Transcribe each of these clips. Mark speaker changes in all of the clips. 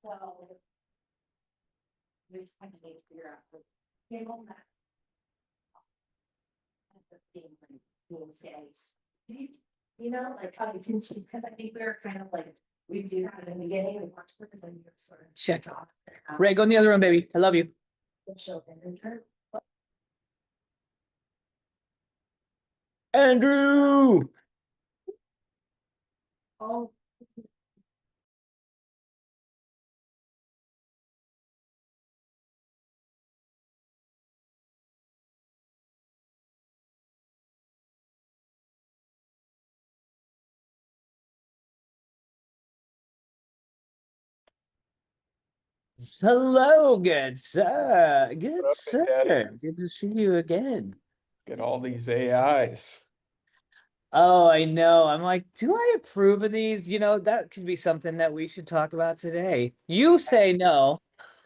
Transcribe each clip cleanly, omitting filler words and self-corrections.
Speaker 1: So we just kind of need to figure out the table that. You know, like how you can, because I think we're kind of like, we do that in the beginning, we want to, and then you sort of
Speaker 2: check
Speaker 1: off.
Speaker 2: Ray, go in the other room, baby. I love you. Andrew.
Speaker 1: Oh.
Speaker 2: Hello, good sir. Good
Speaker 3: Up,
Speaker 2: sir.
Speaker 3: Daddy.
Speaker 2: Good to see you again.
Speaker 3: Get all these AIs.
Speaker 2: Oh, I know. I'm like, do I approve of these? You know, that could be something that we should talk about today. You say no.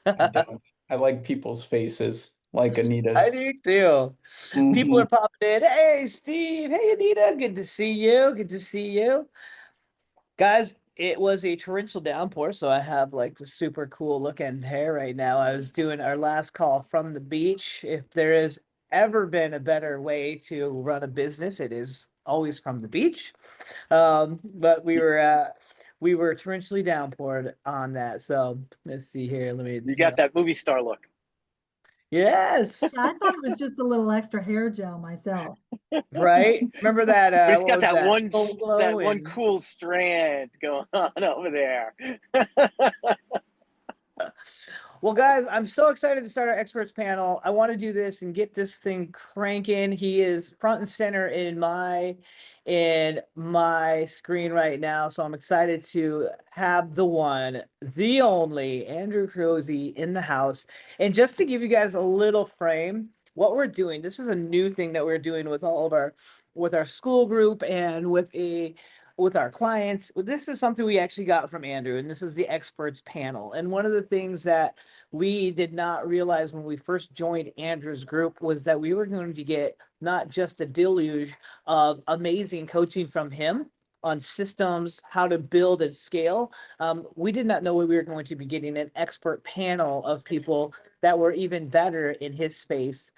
Speaker 3: I don't. I like people's faces, like
Speaker 2: I
Speaker 3: Anita's.
Speaker 2: do too. People are popping in. Hey, Steve. Hey, Anita. Good to see you. Good to see you. Guys, it was a torrential downpour, so I have like the super cool looking hair right now. I was doing our last call from the beach. If there has ever been a better way to run a business, it is always from the beach. But we were torrentially downpoured on that. So let's see here. Let me.
Speaker 4: You got that movie star look.
Speaker 2: Yes.
Speaker 5: Yeah, I thought it was just a little extra hair gel myself.
Speaker 2: Right. Remember that?
Speaker 4: But he's
Speaker 2: what
Speaker 4: got
Speaker 2: was
Speaker 4: that one
Speaker 2: Soul Glow
Speaker 4: that one
Speaker 2: and-
Speaker 4: cool strand going on over there.
Speaker 2: Well, guys, I'm so excited to start our experts panel. I want to do this and get this thing cranking. He is front and center in my screen right now. So I'm excited to have the one, the only Andrew Kroeze in the house. And just to give you guys a little frame, what we're doing, this is a new thing that we're doing with all of our school group and with our clients. This is something we actually got from Andrew, and this is the experts panel. And one of the things that we did not realize when we first joined Andrew's group was that we were going to get not just a deluge of amazing coaching from him on systems, how to build and scale. We did not know we were going to be getting an expert panel of people that were even better in his space.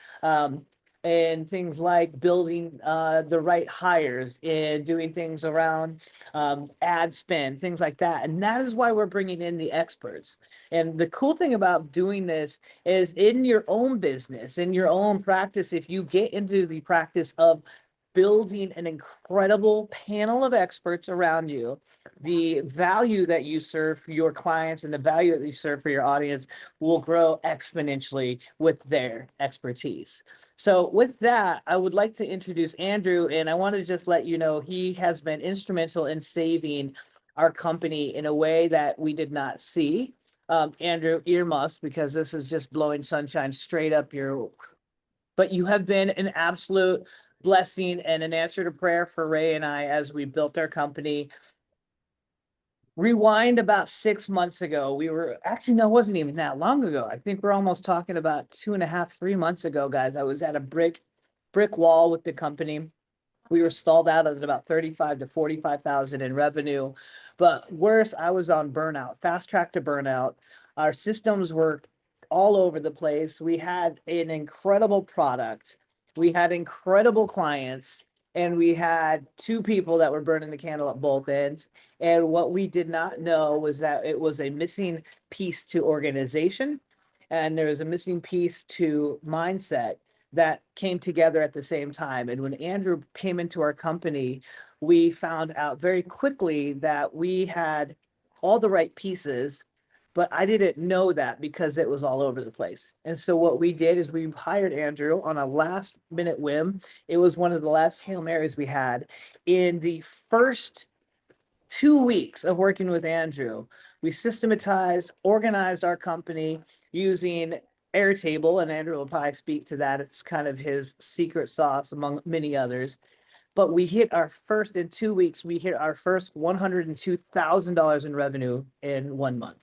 Speaker 2: And things like building the right hires and doing things around ad spend, things like that. And that is why we're bringing in the experts. And the cool thing about doing this is in your own business, in your own practice, if you get into the practice of building an incredible panel of experts around you, the value that you serve for your clients and the value that you serve for your audience will grow exponentially with their expertise. So with that, I would like to introduce Andrew, and I want to just let you know he has been instrumental in saving our company in a way that we did not see. Andrew, earmuffs, because this is just blowing sunshine straight up your, but you have been an absolute blessing and an answer to prayer for Ray and I as we built our company. Rewind about 6 months ago. We were actually, no, it wasn't even that long ago. I think we're almost talking about 2.5, 3 months ago, guys. I was at a brick wall with the company. We were stalled out at about 35 to 45,000 in revenue. But worse, I was on burnout, fast track to burnout. Our systems were all over the place. We had an incredible product. We had incredible clients, and we had two people that were burning the candle at both ends. And what we did not know was that it was a missing piece to organization, and there was a missing piece to mindset that came together at the same time. And when Andrew came into our company, we found out very quickly that we had all the right pieces, but I didn't know that because it was all over the place. And so what we did is we hired Andrew on a last minute whim. It was one of the last Hail Marys we had. In the first 2 weeks of working with Andrew, we systematized, organized our company using Airtable, and Andrew will probably speak to that. It's kind of his secret sauce among many others. But we hit our first, in 2 weeks, we hit our first $102,000 in revenue in 1 month.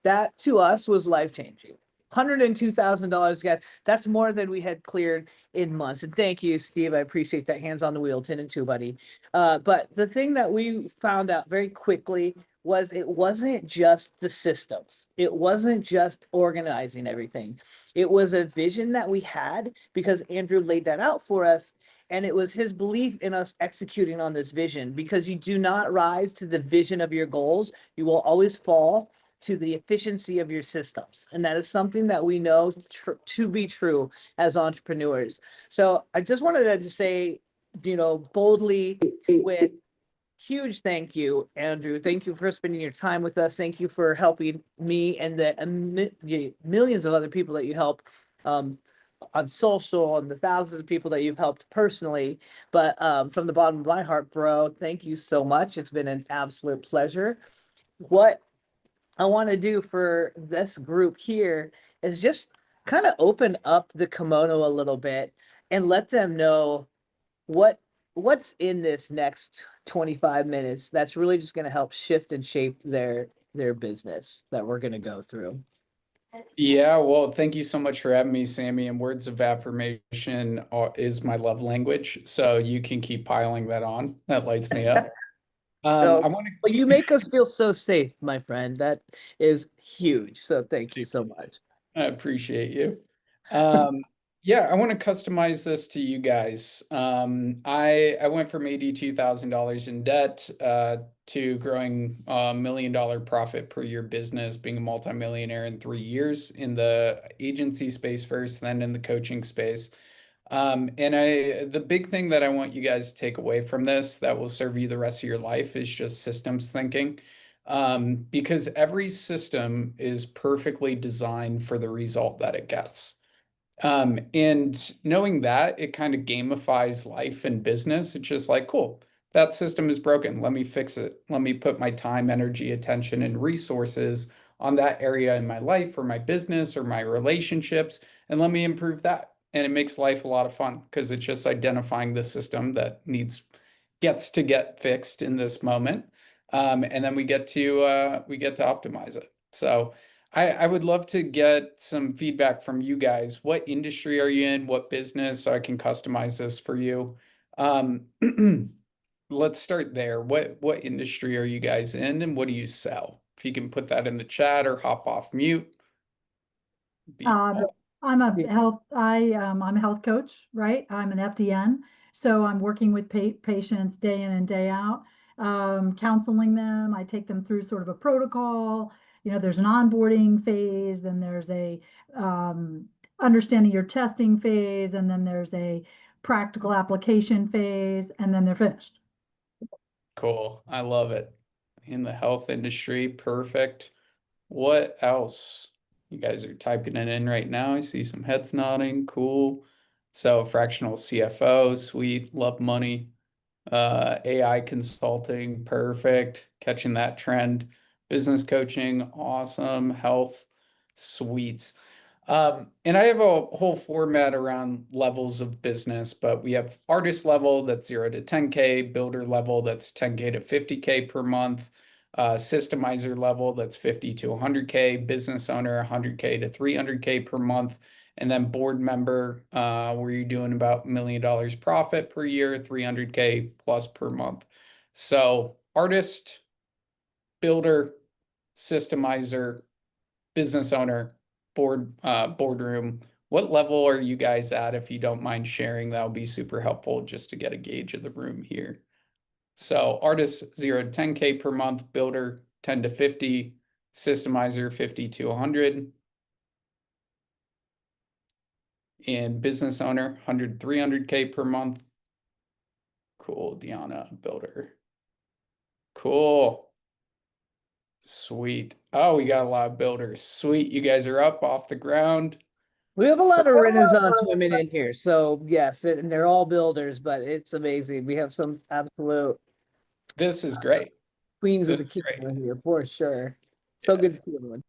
Speaker 2: That to us was life-changing. $102,000, guys. That's more than we had cleared in months. And thank you, Steve. I appreciate that. Hands on the wheel, 10 and 2, buddy. But the thing that we found out very quickly was it wasn't just the systems. It wasn't just organizing everything. It was a vision that we had because Andrew laid that out for us. And it was his belief in us executing on this vision, because you do not rise to the vision of your goals. You will always fall to the efficiency of your systems. And that is something that we know to be true as entrepreneurs. So I just wanted to say, boldly, with huge thank you, Andrew. Thank you for spending your time with us. Thank you for helping me and the millions of other people that you help on social, and the thousands of people that you've helped personally. But from the bottom of my heart, bro, thank you so much. It's been an absolute pleasure. What I want to do for this group here is just kind of open up the kimono a little bit and let them know what's in this next 25 minutes that's really just going to help shift and shape their business that we're going to go through.
Speaker 3: Yeah, well, thank you so much for having me, Sammy. And words of affirmation is my love language. So you can keep piling that on. That lights me up.
Speaker 2: So,
Speaker 3: I want to.
Speaker 2: well, you make us feel so safe, my friend. That is huge. So thank you so much.
Speaker 3: I appreciate you. Yeah, I want to customize this to you guys. I went from $82,000 in debt to growing $1 million profit per year business, being a multimillionaire in 3 years in the agency space first, then in the coaching space. And the big thing that I want you guys to take away from this that will serve you the rest of your life is just systems thinking. Because every system is perfectly designed for the result that it gets. And knowing that, it kind of gamifies life and business. It's just like, cool, that system is broken. Let me fix it. Let me put my time, energy, attention, and resources on that area in my life or my business or my relationships, and let me improve that. And it makes life a lot of fun because it's just identifying the system that gets to get fixed in this moment. And then we get to optimize it. So I would love to get some feedback from you guys. What industry are you in? What business? So I can customize this for you. Let's start there. What industry are you guys in, and what do you sell? If you can put that in the chat or hop off mute.
Speaker 5: I'm a health coach, right? I'm an FDN. So I'm working with patients day in and day out, counseling them. I take them through sort of a protocol. There's an onboarding phase, then there's a understanding your testing phase, and then there's a practical application phase, and then they're finished.
Speaker 3: Cool. I love it. In the health industry, perfect. What else? You guys are typing it in right now. I see some heads nodding. Cool. So fractional CFO, sweet. Love money. AI consulting, perfect. Catching that trend. Business coaching, awesome. Health, sweet. And I have a whole format around levels of business, but we have artist level that's 0 to 10K, builder level that's 10K to 50K per month, systemizer level that's 50 to 100K, business owner 100K to 300K per month, and then board member where you're doing about $1 million profit per year, 300K plus per month. So artist, builder, systemizer, business owner, boardroom. What level are you guys at? If you don't mind sharing, that would be super helpful just to get a gauge of the room here. So artist 0 to 10K per month, builder 10 to 50, systemizer 50 to 100, and business owner 100 300K per month. Cool, Deanna, builder. Cool. Sweet. Oh, we got a lot of builders. Sweet. You guys are up off the ground.
Speaker 2: We have a lot of Renaissance women in here. So yes, and they're all builders, but it's amazing. We have some absolute
Speaker 3: This is great.
Speaker 2: queens of the
Speaker 3: This is
Speaker 2: kingdom
Speaker 3: great.
Speaker 2: in here for sure. So
Speaker 3: Yeah.
Speaker 2: good to see everyone.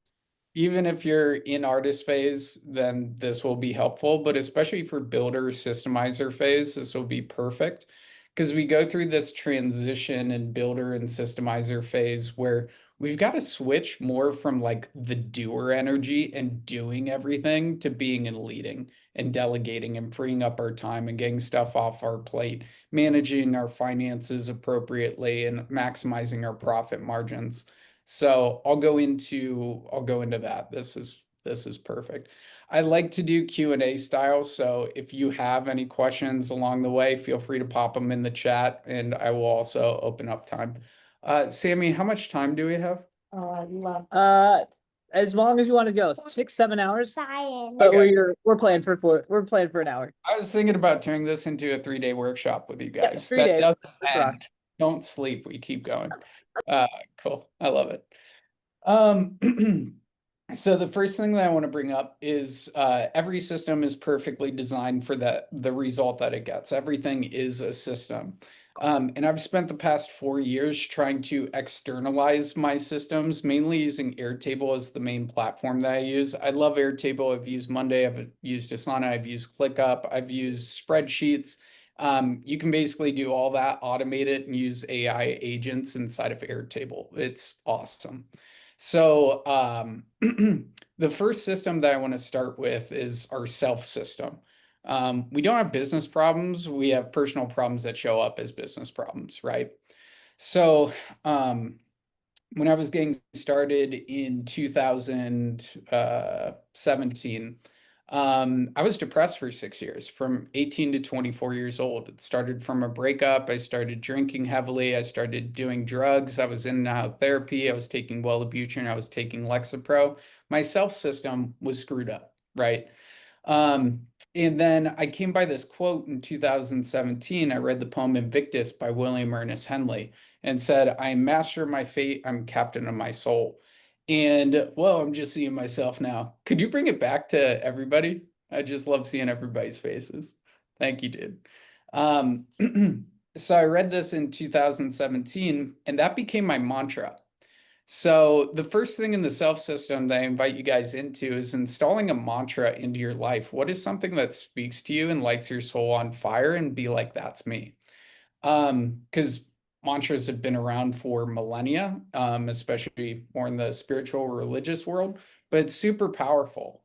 Speaker 3: Even if you're in artist phase, then this will be helpful, but especially for builder systemizer phase, this will be perfect because we go through this transition in builder and systemizer phase where we've got to switch more from like the doer energy and doing everything to being and leading and delegating and freeing up our time and getting stuff off our plate, managing our finances appropriately and maximizing our profit margins. So I'll go into that. This is perfect. I like to do Q&A style, so if you have any questions along the way, feel free to pop them in the chat, and I will also open up time. Sammy, how much time do we have?
Speaker 1: Oh, I love.
Speaker 2: As long as you want to go, 6-7 hours.
Speaker 1: Science.
Speaker 2: But
Speaker 3: Okay.
Speaker 2: we're playing for an hour.
Speaker 3: I was thinking about turning this into a 3-day workshop with you
Speaker 2: Yeah,
Speaker 3: guys.
Speaker 2: 3
Speaker 3: That
Speaker 2: days.
Speaker 3: doesn't
Speaker 2: Let's rock.
Speaker 3: end. Don't sleep. We keep going. Cool. I love it. So the first thing that I want to bring up is every system is perfectly designed for the result that it gets. Everything is a system. And I've spent the past 4 years trying to externalize my systems, mainly using Airtable as the main platform that I use. I love Airtable. I've used Monday, I've used Asana, I've used ClickUp, I've used spreadsheets. You can basically do all that, automate it, and use AI agents inside of Airtable. It's awesome. So the first system that I want to start with is our self system. We don't have business problems. We have personal problems that show up as business problems, right? So when I was getting started in 2017, I was depressed for 6 years, from 18 to 24 years old. It started from a breakup. I started drinking heavily. I started doing drugs. I was in and out of therapy. I was taking Wellbutrin. I was taking Lexapro. My self system was screwed up, right? And then I came by this quote in 2017. I read the poem Invictus by William Ernest Henley and said, I am master of my fate. I'm captain of my soul. And well, I'm just seeing myself now. Could you bring it back to everybody? I just love seeing everybody's faces. Thank you, dude. So I read this in 2017, and that became my mantra. So the first thing in the self system that I invite you guys into is installing a mantra into your life. What is something that speaks to you and lights your soul on fire, and be like, that's me. Because mantras have been around for millennia, especially more in the spiritual religious world, but it's super powerful.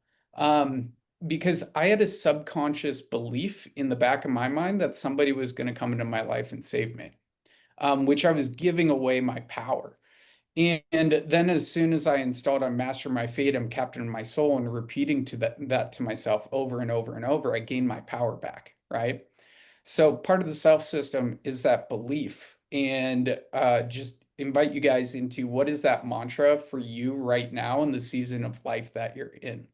Speaker 3: Because I had a subconscious belief in the back of my mind that somebody was going to come into my life and save me, which I was giving away my power. And then as soon as I installed I master my fate, I'm captain of my soul, and repeating that to myself over and over and over, I gained my power back, right? So part of the self system is that belief, and just invite you guys into what is that mantra for you right now in the season of life that you're in.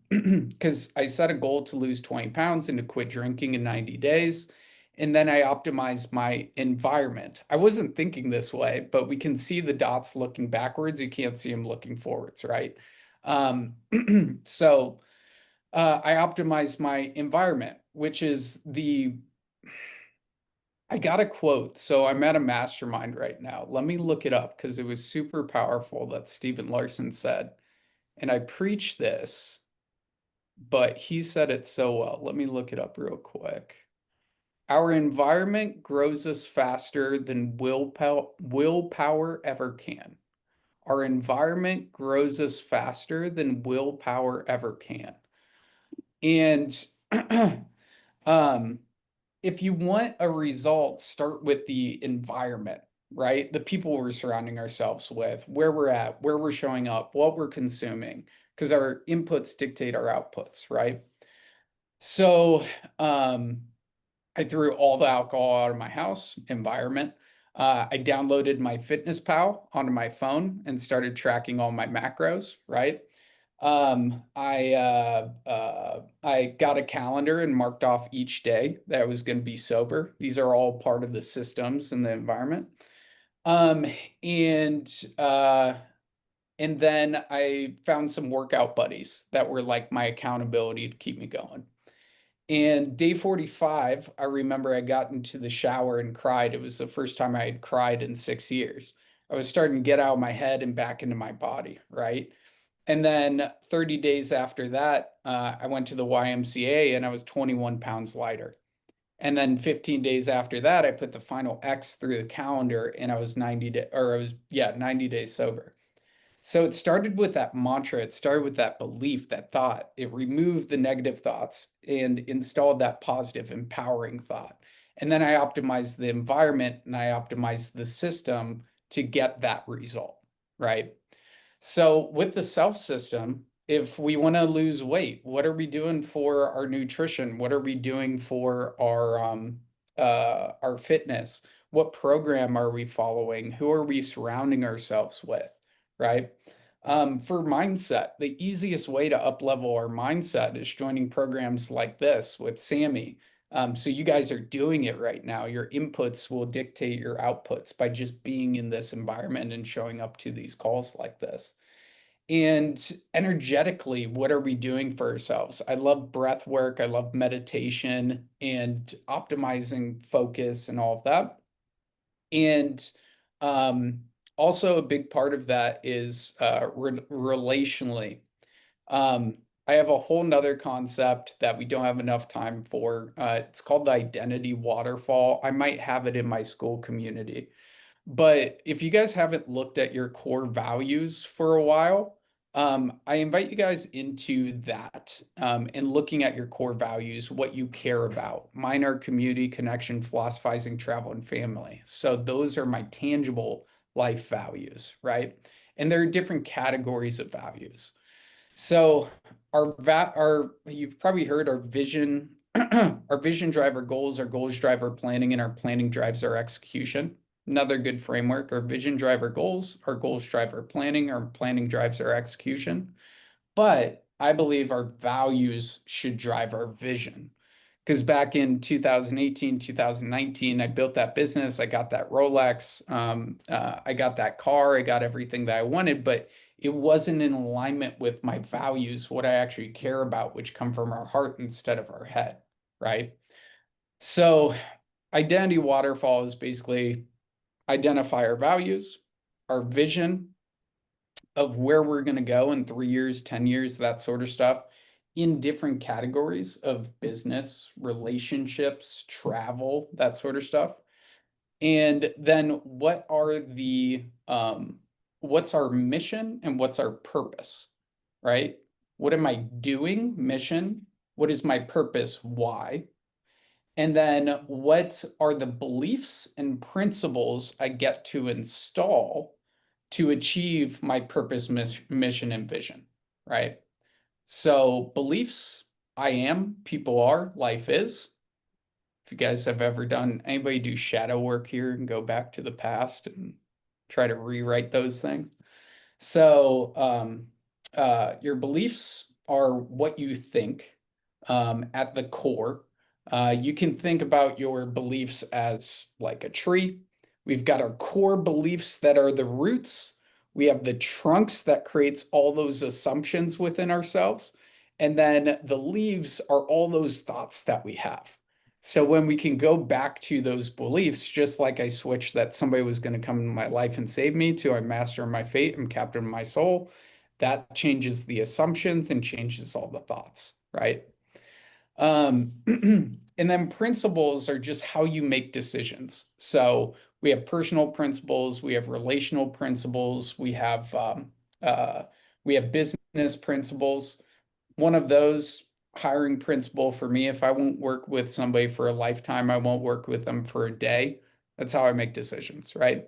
Speaker 3: Because I set a goal to lose 20 pounds and to quit drinking in 90 days. And then I optimized my environment. I wasn't thinking this way, but we can see the dots looking backwards. You can't see them looking forwards, right? So I optimized my environment, which is I got a quote. So I'm at a mastermind right now. Let me look it up because it was super powerful that Stephen Larson said. And I preach this, but he said it so well. Let me look it up real quick. Our environment grows us faster than willpower ever can. Our environment grows us faster than willpower ever can. And if you want a result, start with the environment, right? The people we're surrounding ourselves with, where we're at, where we're showing up, what we're consuming, because our inputs dictate our outputs, right? So I threw all the alcohol out of my house, environment. I downloaded my Fitness Pal onto my phone and started tracking all my macros, right? I got a calendar and marked off each day that I was going to be sober. These are all part of the systems and the environment. And then I found some workout buddies that were like my accountability to keep me going. And day 45, I remember I got into the shower and cried. It was the first time I had cried in 6 years. I was starting to get out of my head and back into my body, right? And then 30 days after that, I went to the YMCA and I was 21 pounds lighter. And then 15 days after that, I put the final X through the calendar and I was 90 days sober. So it started with that mantra. It started with that belief, that thought. It removed the negative thoughts and installed that positive, empowering thought. And then I optimized the environment and I optimized the system to get that result, right? So with the self system, if we want to lose weight, what are we doing for our nutrition? What are we doing for our fitness? What program are we following? Who are we surrounding ourselves with? Right? For mindset, the easiest way to up level our mindset is joining programs like this with Sammy. So you guys are doing it right now. Your inputs will dictate your outputs by just being in this environment and showing up to these calls like this. And energetically, what are we doing for ourselves? I love breath work. I love meditation and optimizing focus and all of that. And also a big part of that is relationally. I have a whole nother concept that we don't have enough time for. It's called the identity waterfall. I might have it in my school community. But if you guys haven't looked at your core values for a while, I invite you guys into that and looking at your core values, what you care about. Mine are community, connection, philosophizing, travel, and family. So those are my tangible life values, right? And there are different categories of values. So you've probably heard our vision, our vision drive our goals drive our planning, and our planning drives our execution. Another good framework: our vision drive our goals drive our planning drives our execution. But I believe our values should drive our vision. Because back in 2018, 2019, I built that business. I got that Rolex. I got that car. I got everything that I wanted, but it wasn't in alignment with my values, what I actually care about, which come from our heart instead of our head, right? So identity waterfall is basically identify our values, our vision of where we're going to go in 3 years, 10 years, that sort of stuff, in different categories of business, relationships, travel, that sort of stuff. And then what's our mission and what's our purpose, right? What am I doing? Mission. What is my purpose? Why? And then what are the beliefs and principles I get to install to achieve my purpose, mission, and vision, right? So beliefs, I am, people are, life is. If you guys have ever done, anybody do shadow work here and go back to the past and try to rewrite those things? So your beliefs are what you think at the core. You can think about your beliefs as like a tree. We've got our core beliefs that are the roots. We have the trunks that creates all those assumptions within ourselves. And then the leaves are all those thoughts that we have. So when we can go back to those beliefs, just like I switched that somebody was going to come in my life and save me to I'm master of my fate, I'm captain of my soul, that changes the assumptions and changes all the thoughts, right? And then principles are just how you make decisions. So we have personal principles, we have relational principles, we have business principles. One of those, hiring principle for me, if I won't work with somebody for a lifetime, I won't work with them for a day. That's how I make decisions, right?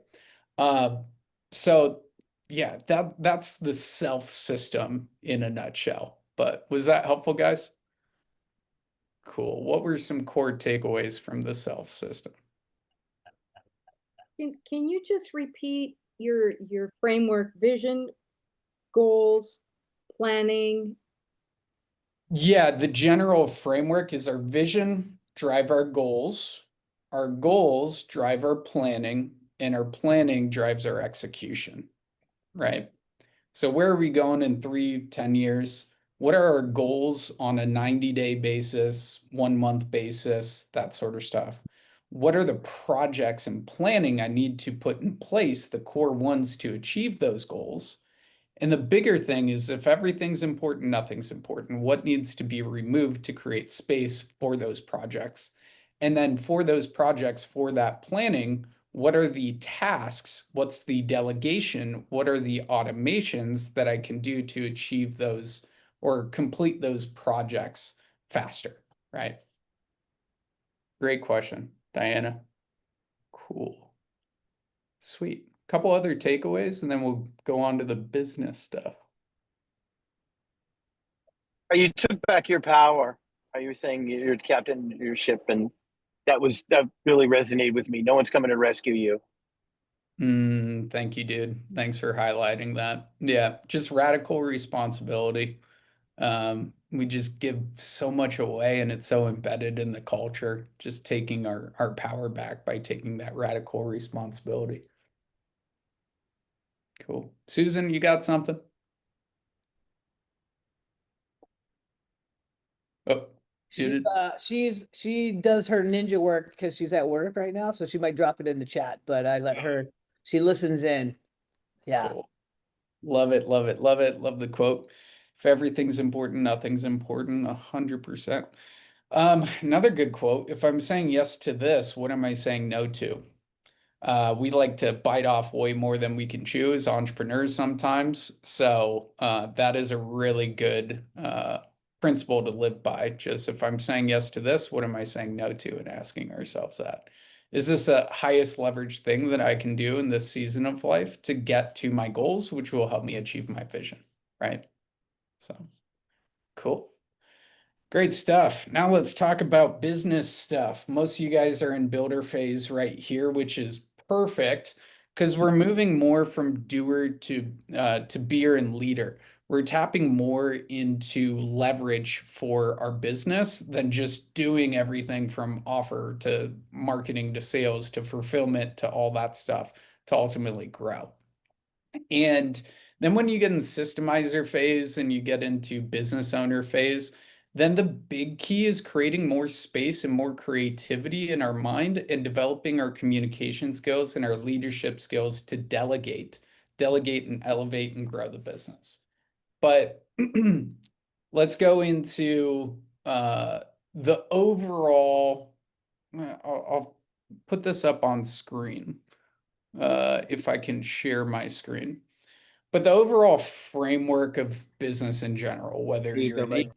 Speaker 3: So yeah, that's the self system in a nutshell. But was that helpful, guys? Cool. What were some core takeaways from the self system?
Speaker 6: Can you just repeat your framework: vision, goals, planning?
Speaker 3: Yeah, the general framework is our vision drive our goals drive our planning, and our planning drives our execution, right? So where are we going in 3, 10 years? What are our goals on a 90-day basis, 1-month basis, that sort of stuff? What are the projects and planning I need to put in place, the core ones, to achieve those goals? And the bigger thing is, if everything's important, nothing's important. What needs to be removed to create space for those projects? And then for those projects, for that planning, what are the tasks? What's the delegation? What are the automations that I can do to achieve those or complete those projects faster, right? Great question, Diana. Cool. Sweet. Couple other takeaways, and then we'll go on to the business stuff.
Speaker 4: You took back your power. You were saying you're captain of your ship, and that really resonated with me. No one's coming to rescue you.
Speaker 3: Thank you, dude. Thanks for highlighting that. Yeah, just radical responsibility. We just give so much away, and it's so embedded in the culture, just taking our power back by taking that radical responsibility. Cool. Susan, you got something? Oh, muted.
Speaker 2: She does her ninja work because she's at work right now, so she might drop it in the chat, but I let her, she listens in. Yeah.
Speaker 3: Cool. Love it, love it, love it. Love the quote. If everything's important, nothing's important. 100%. Another good quote. If I'm saying yes to this, what am I saying no to? We like to bite off way more than we can chew as entrepreneurs sometimes. So that is a really good principle to live by. Just if I'm saying yes to this, what am I saying no to? And asking ourselves that. Is this a highest leverage thing that I can do in this season of life to get to my goals, which will help me achieve my vision, right? So cool. Great stuff. Now let's talk about business stuff. Most of you guys are in builder phase right here, which is perfect because we're moving more from doer to beer and leader. We're tapping more into leverage for our business than just doing everything from offer to marketing to sales to fulfillment to all that stuff to ultimately grow. And then when you get in systemizer phase and you get into business owner phase, then the big key is creating more space and more creativity in our mind and developing our communication skills and our leadership skills to delegate and elevate and grow the business. But let's go into the overall, I'll put this up on screen if I can share my screen. But the overall framework of business in general, whether you're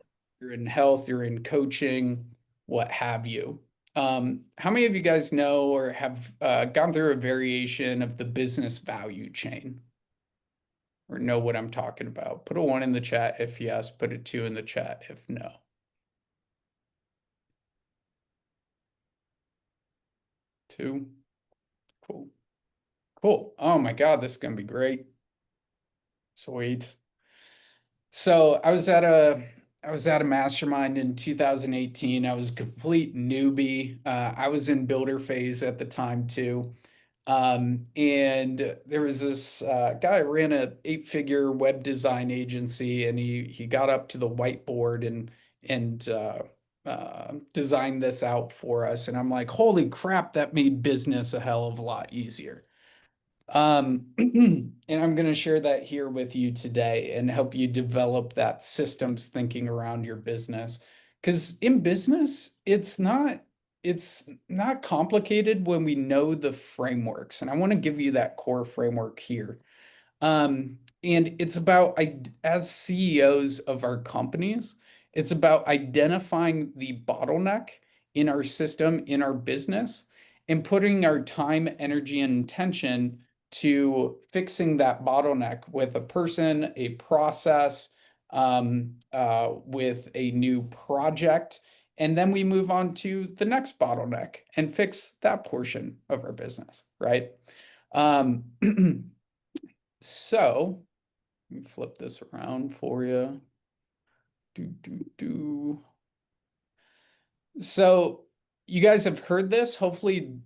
Speaker 3: in health, you're in coaching, what have you. How many of you guys know or have gone through a variation of the business value chain? Or know what I'm talking about? Put a 1 in the chat if yes, put a 2 in the chat if no. Two. Cool. Cool. Oh my God, this is gonna be great. Sweet. So I was at a mastermind in 2018. I was a complete newbie. I was in builder phase at the time too. And there was this guy who ran a 8-figure web design agency, and he got up to the whiteboard and designed this out for us. And I'm like, holy crap, that made business a hell of a lot easier. And I'm going to share that here with you today and help you develop that systems thinking around your business. Because in business, it's not complicated when we know the frameworks. And I want to give you that core framework here. And it's about, as CEOs of our companies, it's about identifying the bottleneck in our system, in our business, and putting our time, energy, and intention to fixing that bottleneck with a person, a process, with a new project. And then we move on to the next bottleneck and fix that portion of our business, right? So let me flip this around for you. So you guys have heard this. Hopefully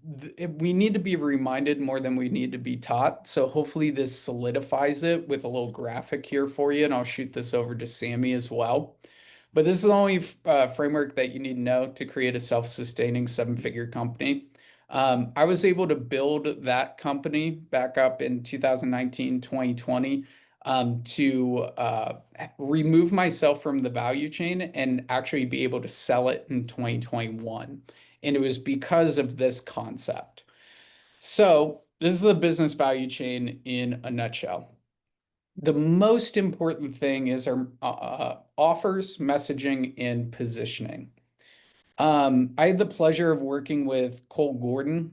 Speaker 3: we need to be reminded more than we need to be taught. So hopefully this solidifies it with a little graphic here for you. And I'll shoot this over to Sammy as well. But this is the only framework that you need to know to create a self-sustaining 7-figure company. I was able to build that company back up in 2019, 2020 to remove myself from the value chain and actually be able to sell it in 2021. And it was because of this concept. So this is the business value chain in a nutshell. The most important thing is our offers, messaging, and positioning. I had the pleasure of working with Cole Gordon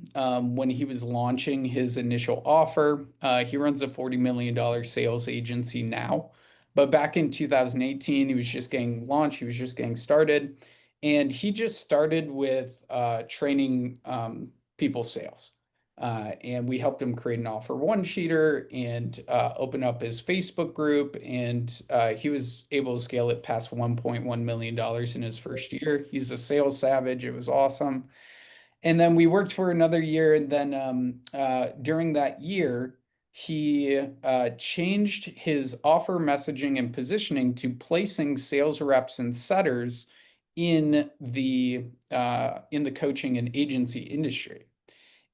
Speaker 3: when he was launching his initial offer. He runs a $40 million sales agency now, but back in 2018, he was just getting launched. He was just getting started, and he just started with training people sales. And we helped him create an offer one sheeter and open up his Facebook group. And he was able to scale it past $1.1 million in his first year. He's a sales savage. It was awesome. And then we worked for another year. And then during that year, he changed his offer messaging and positioning to placing sales reps and setters in the coaching and agency industry.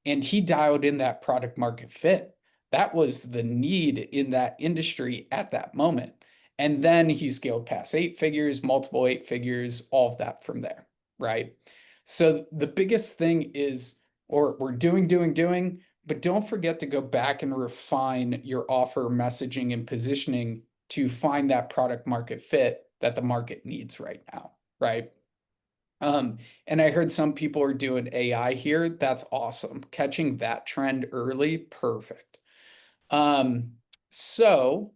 Speaker 3: And he dialed in that product market fit. That was the need in that industry at that moment. And then he scaled past 8 figures, multiple 8 figures, all of that from there, right? So the biggest thing is, or we're doing, but don't forget to go back and refine your offer messaging and positioning to find that product market fit that the market needs right now, right? And I heard some people are doing AI here. That's awesome. Catching that trend early, perfect. So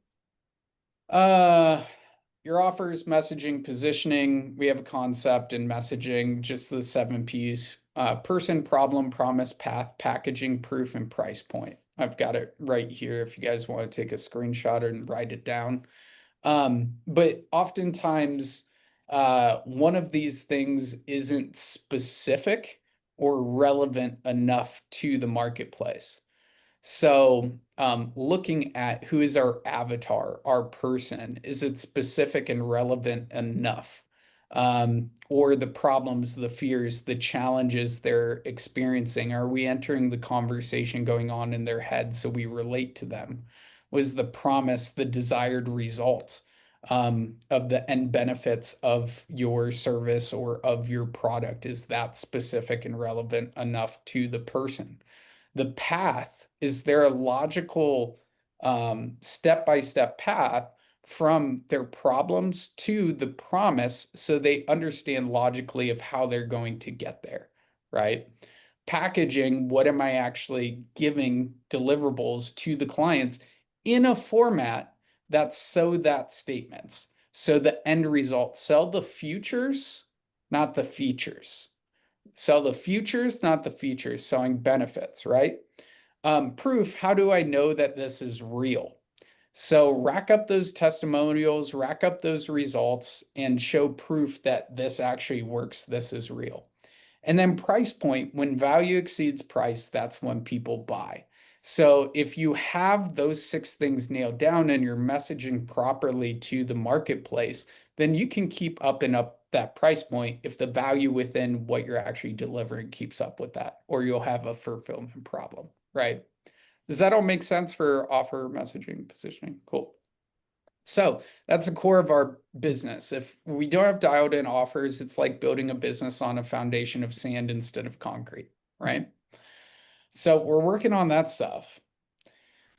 Speaker 3: your offers, messaging, positioning, we have a concept in messaging, just the 7 P's, person, problem, promise, path, packaging, proof, and price point. I've got it right here if you guys want to take a screenshot and write it down. But oftentimes, one of these things isn't specific or relevant enough to the marketplace. So, looking at who is our avatar, our person, is it specific and relevant enough? Or the problems, the fears, the challenges they're experiencing, are we entering the conversation going on in their head so we relate to them? Was the promise the desired result of the end benefits of your service or of your product? Is that specific and relevant enough to the person? The path, is there a logical step-by-step path from their problems to the promise so they understand logically of how they're going to get there, right? Packaging, what am I actually giving deliverables to the clients in a format that's so that statements. So the end result, sell the futures, not the features. Sell the futures, not the features, selling benefits, right? Proof, how do I know that this is real? So rack up those testimonials, rack up those results, and show proof that this actually works, this is real. And then price point, when value exceeds price, that's when people buy. So if you have those 6 things nailed down and you're messaging properly to the marketplace, then you can keep up and up that price point if the value within what you're actually delivering keeps up with that, or you'll have a fulfillment problem, right? Does that all make sense for offer messaging, positioning? Cool. So that's the core of our business. If we don't have dialed in offers, it's like building a business on a foundation of sand instead of concrete, right? So we're working on that stuff.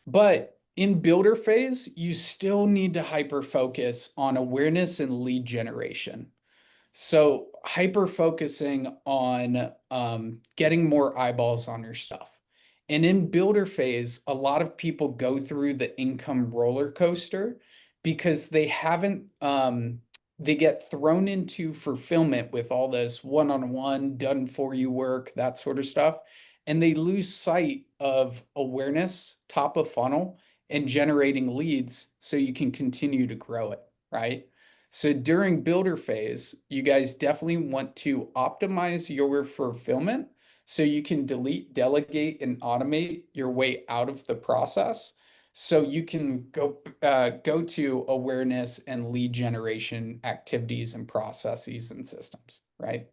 Speaker 3: But in builder phase, you still need to hyper focus on awareness and lead generation. So hyper focusing on getting more eyeballs on your stuff. And in builder phase, a lot of people go through the income roller coaster because they haven't, they get thrown into fulfillment with all this one-on-one, done for you work, that sort of stuff. And they lose sight of awareness, top of funnel, and generating leads so you can continue to grow it, right? So during builder phase, you guys definitely want to optimize your fulfillment so you can delete, delegate, and automate your way out of the process. So you can go to awareness and lead generation activities and processes and systems, right?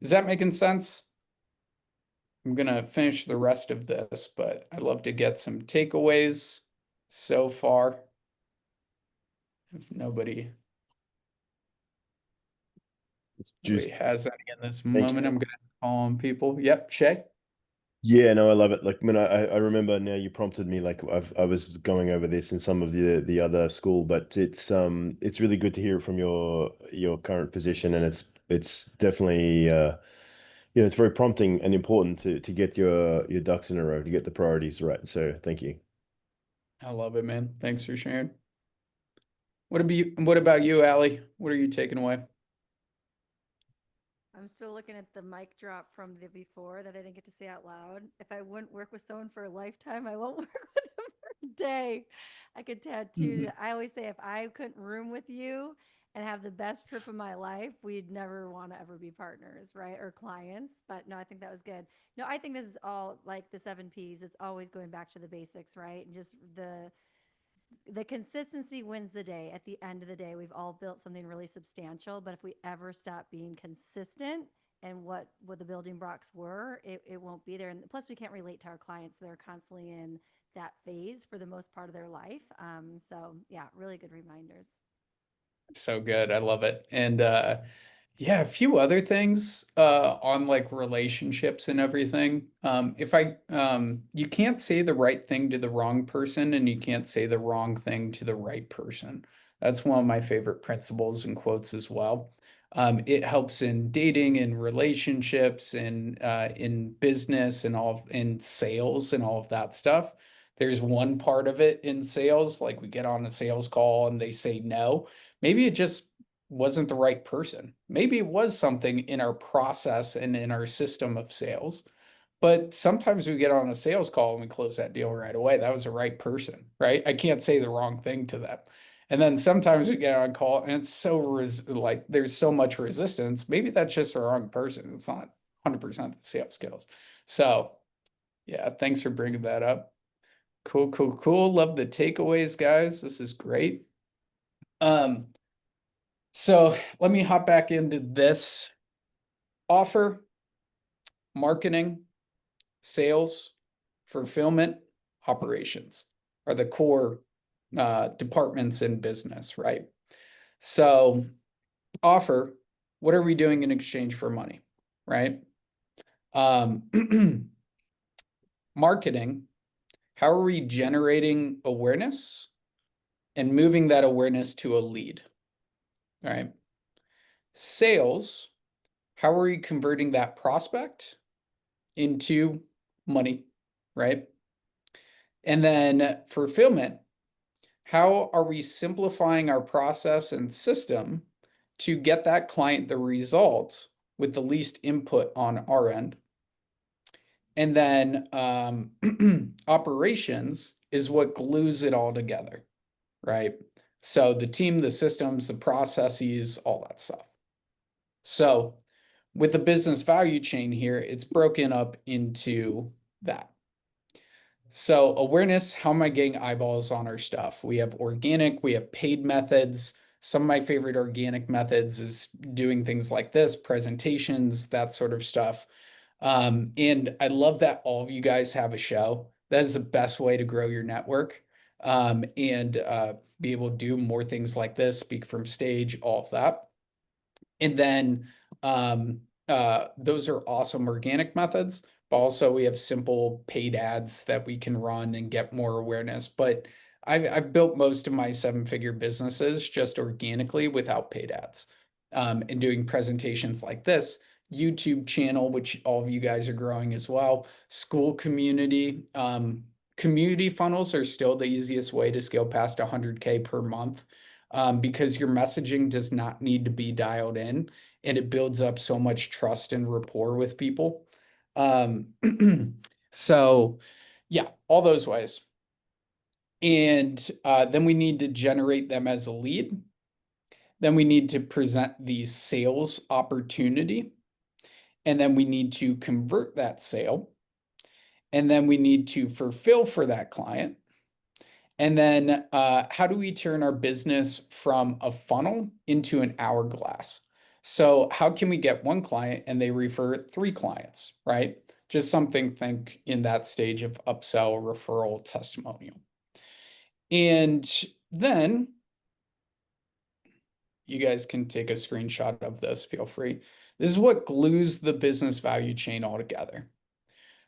Speaker 3: Is that making sense? I'm gonna finish the rest of this, but I'd love to get some takeaways so far. If nobody. Nobody has any in this
Speaker 7: Thank
Speaker 3: moment.
Speaker 7: you.
Speaker 3: I'm gonna call on people. Yep, Shay.
Speaker 7: Yeah, no, I love it. Like, I mean, I remember now you prompted me, like I was going over this in some of the other school, but it's really good to hear it from your current position, and it's definitely it's very prompting and important to get your ducks in a row, to get the priorities right. So thank you.
Speaker 3: I love it, man. Thanks for sharing. What about you, Allie? What are you taking away?
Speaker 8: I'm still looking at the mic drop from the before that I didn't get to say out loud. If I wouldn't work with someone for a lifetime, I won't work with them for a day. I could tattoo. I always say if I couldn't room with you and have the best trip of my life, we'd never want to ever be partners, right? Or clients. But no, I think that was good. No, I think this is all like the 7 Ps. It's always going back to the basics, right? Just the consistency wins the day. At the end of the day, we've all built something really substantial, but if we ever stop being consistent and what the building blocks were, it won't be there. And plus we can't relate to our clients. They're constantly in that phase for the most part of their life. So yeah, really good reminders.
Speaker 3: So good. I love it. And yeah, a few other things on like relationships and everything. If I you can't say the right thing to the wrong person, and you can't say the wrong thing to the right person. That's one of my favorite principles and quotes as well. It helps in dating and relationships and in business and all in sales and all of that stuff. There's one part of it in sales, like we get on a sales call and they say no. Maybe it just wasn't the right person. Maybe it was something in our process and in our system of sales. But sometimes we get on a sales call and we close that deal right away. That was the right person, right? I can't say the wrong thing to them. And then sometimes we get on call and it's so like there's so much resistance. Maybe that's just the wrong person. It's not 100% the sales skills. So yeah, thanks for bringing that up. Cool, cool, cool. Love the takeaways, guys. This is great. So let me hop back into this. Offer, marketing, sales, fulfillment, operations are the core departments in business, right? So offer, what are we doing in exchange for money, right? Marketing, how are we generating awareness and moving that awareness to a lead, right? Sales, how are we converting that prospect into money, right? And then fulfillment, how are we simplifying our process and system to get that client the result with the least input on our end? And then operations is what glues it all together, right? So the team, the systems, the processes, all that stuff. So with the business value chain here, it's broken up into that. So awareness, how am I getting eyeballs on our stuff? We have organic, we have paid methods. Some of my favorite organic methods is doing things like this, presentations, that sort of stuff. And I love that all of you guys have a show. That is the best way to grow your network and be able to do more things like this, speak from stage, all of that. And then those are awesome organic methods, but also we have simple paid ads that we can run and get more awareness. But I've built most of my 7-figure businesses just organically without paid ads and doing presentations like this. YouTube channel, which all of you guys are growing as well. School community. Community funnels are still the easiest way to scale past 100K per month because your messaging does not need to be dialed in and it builds up so much trust and rapport with people. So yeah, all those ways. And then we need to generate them as a lead. Then we need to present the sales opportunity. And then we need to convert that sale. And then we need to fulfill for that client. And then how do we turn our business from a funnel into an hourglass? So how can we get one client and they refer 3 clients, right? Just something think in that stage of upsell, referral, testimonial. And then you guys can take a screenshot of this, feel free. This is what glues the business value chain all together.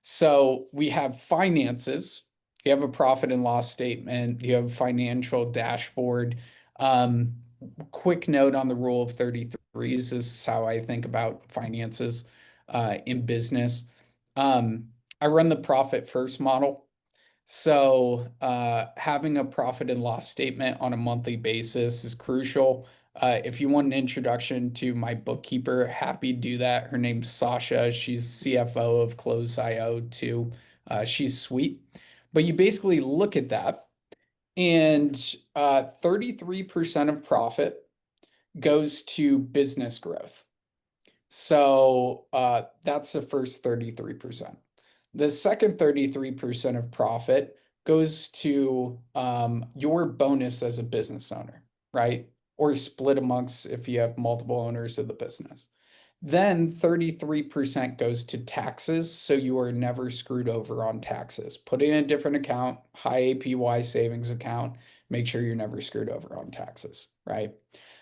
Speaker 3: So we have finances, you have a profit and loss statement, you have a financial dashboard. Quick note on the rule of 33s. This is how I think about finances in business. I run the profit first model. So having a profit and loss statement on a monthly basis is crucial. If you want an introduction to my bookkeeper, happy to do that. Her name's Sasha. She's CFO of Close.io too. She's sweet. But you basically look at that, and 33% of profit goes to business growth. So that's the first 33%. The second 33% of profit goes to your bonus as a business owner, right? Or split amongst if you have multiple owners of the business. Then 33% goes to taxes, so you are never screwed over on taxes. Put it in a different account, high APY savings account, make sure you're never screwed over on taxes, right?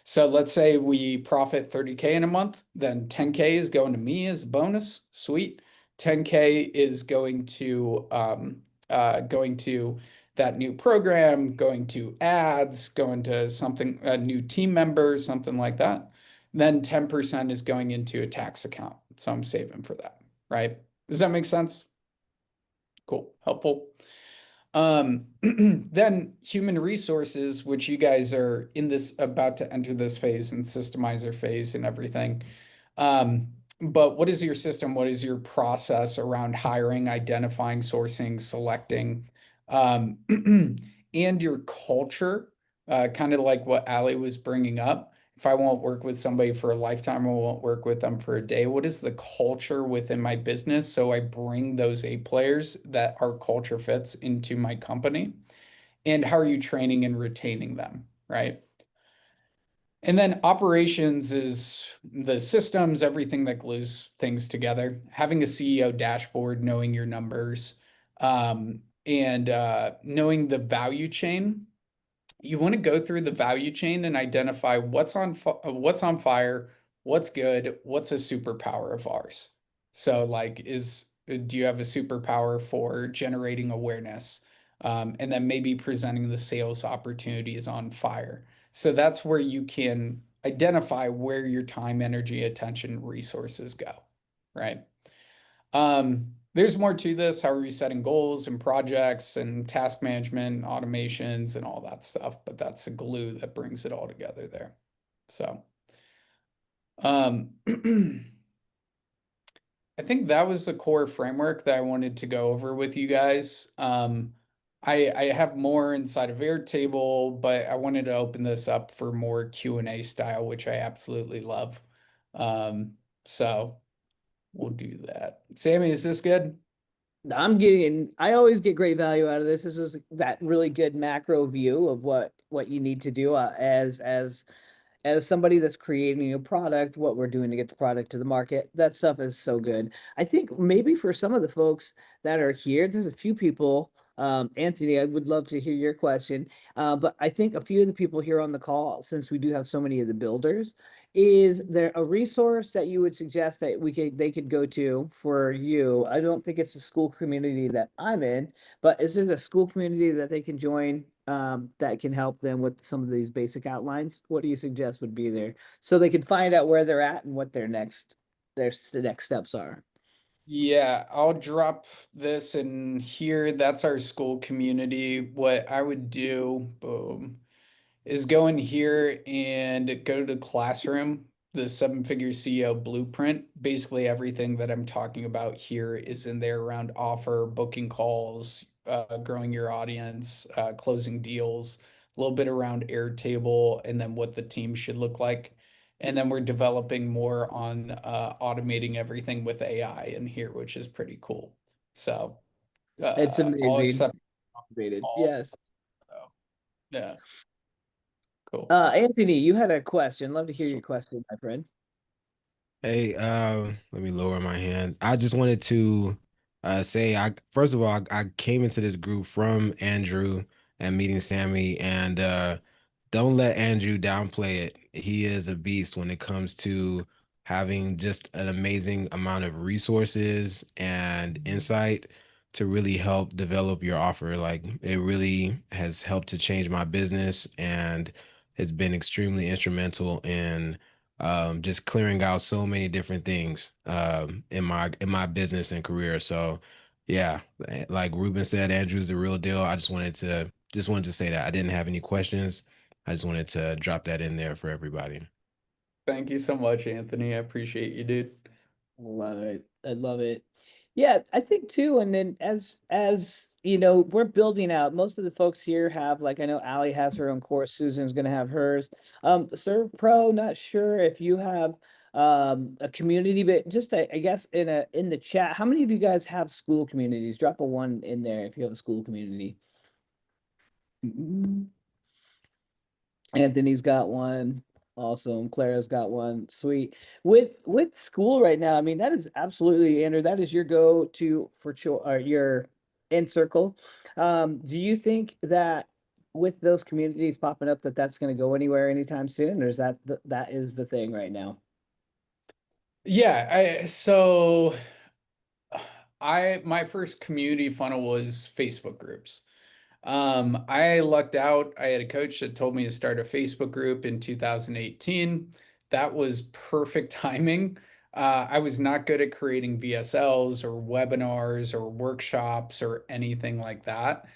Speaker 3: So let's say we profit 30K in a month, then 10K is going to me as a bonus, sweet. 10K is going to that new program, going to ads, going to something, a new team member, something like that. Then 10% is going into a tax account. So I'm saving for that, right? Does that make sense? Cool, helpful. Then human resources, which you guys are in this, about to enter this phase and systemizer phase and everything. But what is your system? What is your process around hiring, identifying, sourcing, selecting, and your culture? Kind of like what Ali was bringing up. If I won't work with somebody for a lifetime, I won't work with them for a day. What is the culture within my business? So I bring those A players that our culture fits into my company. And how are you training and retaining them, right? And then operations is the systems, everything that glues things together. Having a CEO dashboard, knowing your numbers, and knowing the value chain. You want to go through the value chain and identify what's on fire, what's good, what's a superpower of ours. So like do you have a superpower for generating awareness? And then maybe presenting the sales opportunities on fire. So that's where you can identify where your time, energy, attention, resources go, right? There's more to this. How are you setting goals and projects and task management, automations, and all that stuff? But that's the glue that brings it all together there. So, I think that was the core framework that I wanted to go over with you guys. I have more inside of Airtable, but I wanted to open this up for more Q&A style, which I absolutely love. So we'll do that. Sammy, is this good?
Speaker 2: I always get great value out of this. This is that really good macro view of what you need to do as somebody that's creating a product, what we're doing to get the product to the market. That stuff is so good. I think maybe for some of the folks that are here, there's a few people, Anthony, I would love to hear your question. But I think a few of the people here on the call, since we do have so many of the builders, is there a resource that you would suggest that they could go to for you? I don't think it's a school community that I'm in, but is there a school community that they can join that can help them with some of these basic outlines? What do you suggest would be there so they can find out where they're at and what the next steps are?
Speaker 3: Yeah, I'll drop this in here. That's our school community. What I would do, boom, is go in here and go to Classroom, the seven-figure CEO blueprint. Basically, everything that I'm talking about here is in there around offer, booking calls, growing your audience, closing deals, a little bit around Airtable, and then what the team should look like. And then we're developing more on automating everything with AI in here, which is pretty cool. So
Speaker 2: It's
Speaker 3: all
Speaker 2: amazing.
Speaker 3: except
Speaker 2: Automated.
Speaker 3: all.
Speaker 2: Yes.
Speaker 3: So, yeah, cool.
Speaker 2: Anthony, you had a question. Love to hear your
Speaker 3: So-
Speaker 2: question, my friend.
Speaker 9: Hey, let me lower my hand. I just wanted to say first of all, I came into this group from Andrew and meeting Sammy, and don't let Andrew downplay it. He is a beast when it comes to having just an amazing amount of resources and insight to really help develop your offer. Like it really has helped to change my business and it's been extremely instrumental in just clearing out so many different things in my business and career. So yeah, like Ruben said, Andrew's the real deal. I just wanted to say that I didn't have any questions. I just wanted to drop that in there for everybody.
Speaker 3: Thank you so much, Anthony. I appreciate you, dude.
Speaker 2: Love it. I love it. Yeah, I think too. And then as you know, we're building out. Most of the folks here have like I know Allie has her own course. Susan's gonna have hers. Serve Pro, not sure if you have a community, but just I guess in the chat, how many of you guys have school communities? Drop a one in there if you have a school community. Anthony's got one. Awesome. Clara's got one. Sweet. With school right now, I mean, that is absolutely, Andrew, that is your go-to for your in circle. Do you think that with those communities popping up that that's going to go anywhere anytime soon, or is that is the thing right now?
Speaker 3: Yeah, my first community funnel was Facebook groups. I lucked out. I had a coach that told me to start a Facebook group in 2018. That was perfect timing. I was not good at creating VSLs or webinars or workshops or anything like that.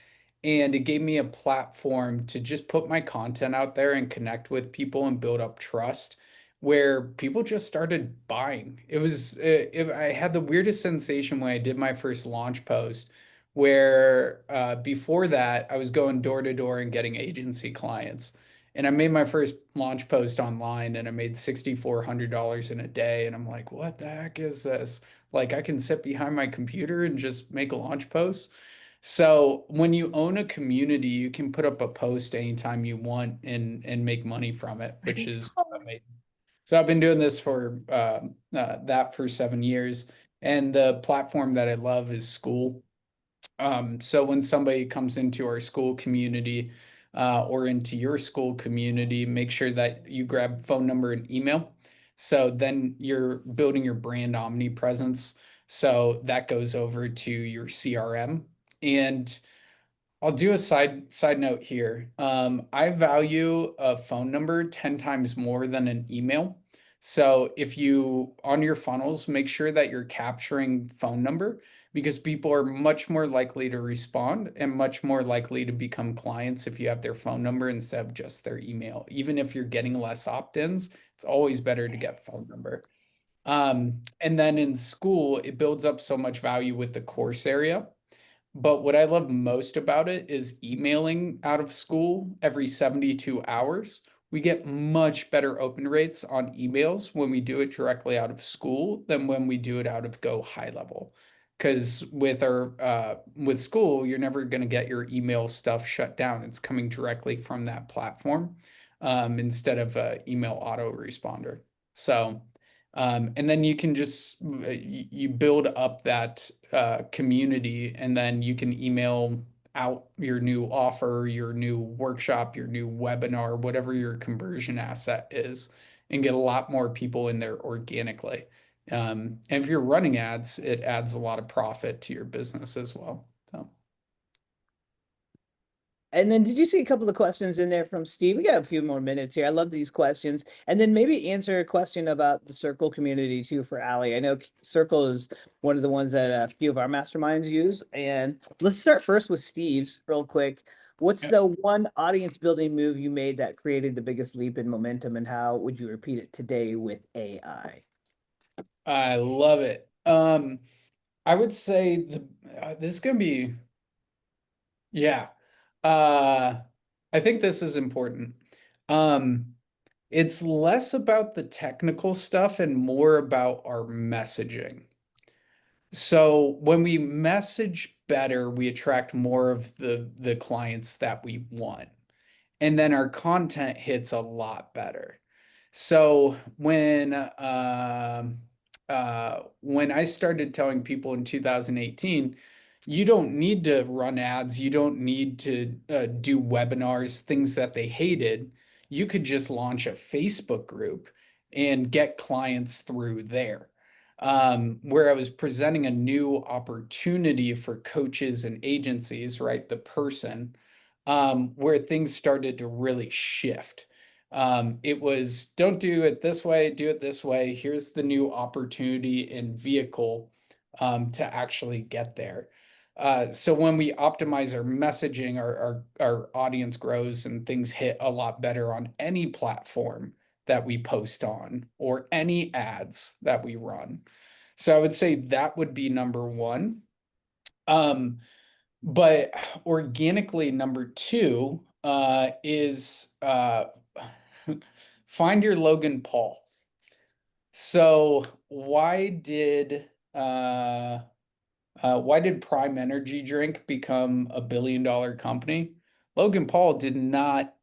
Speaker 3: And it gave me a platform to just put my content out there and connect with people and build up trust where people just started buying. I had the weirdest sensation when I did my first launch post where before that I was going door to door and getting agency clients. And I made my first launch post online and I made $6,400 in a day. And I'm like, what the heck is this? Like I can sit behind my computer and just make launch posts. So when you own a community, you can put up a post anytime you want and make money from it, which is amazing. So I've been doing this for that for 7 years. And the platform that I love is School. So when somebody comes into our school community or into your school community, make sure that you grab phone number and email. So then you're building your brand omnipresence. So that goes over to your CRM. And I'll do a side note here. I value a phone number 10 times more than an email. So if you on your funnels, make sure that you're capturing phone number because people are much more likely to respond and much more likely to become clients if you have their phone number instead of just their email. Even if you're getting less opt-ins, it's always better to get phone number. And then in School, it builds up so much value with the course area. But what I love most about it is emailing out of School every 72 hours. We get much better open rates on emails when we do it directly out of School than when we do it out of Go High Level. Because with School, you're never going to get your email stuff shut down. It's coming directly from that platform instead of email autoresponder. So and then you can just you build up that community, and then you can email out your new offer, your new workshop, your new webinar, whatever your conversion asset is, and get a lot more people in there organically. And if you're running ads, it adds a lot of profit to your business as well. So.
Speaker 2: And then did you see a couple of questions in there from Steve? We got a few more minutes here. I love these questions. And then maybe answer a question about the Circle community too for Allie. I know Circle is one of the ones that a few of our masterminds use. And let's start first with Steve's real quick. What's the one audience building move you made that created the biggest leap in momentum, and how would you repeat it today with AI?
Speaker 3: I love it. I would say this is gonna be, yeah. I think this is important. It's less about the technical stuff and more about our messaging. So when we message better, we attract more of the clients that we want. And then our content hits a lot better. So when I started telling people in 2018, you don't need to run ads, you don't need to do webinars, things that they hated. you could just launch a Facebook group and get clients through there. Where I was presenting a new opportunity for coaches and agencies, right? The person, where things started to really shift. It was, don't do it this way, do it this way. Here's the new opportunity and vehicle to actually get there. So when we optimize our messaging, our audience grows and things hit a lot better on any platform that we post on or any ads that we run. So I would say that would be number one. But organically, number two is find your Logan Paul. So why did Prime Energy Drink become a billion-dollar company? Logan Paul did not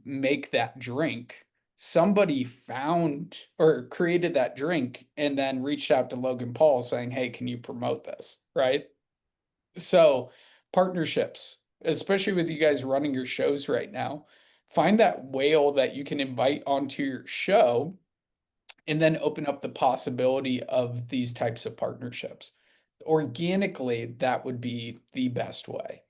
Speaker 3: make that drink. Somebody found or created that drink and then reached out to Logan Paul saying, hey, can you promote this? Right? So partnerships, especially with you guys running your shows right now, find that whale that you can invite onto your show and then open up the possibility of these types of partnerships. Organically, that would be the best way.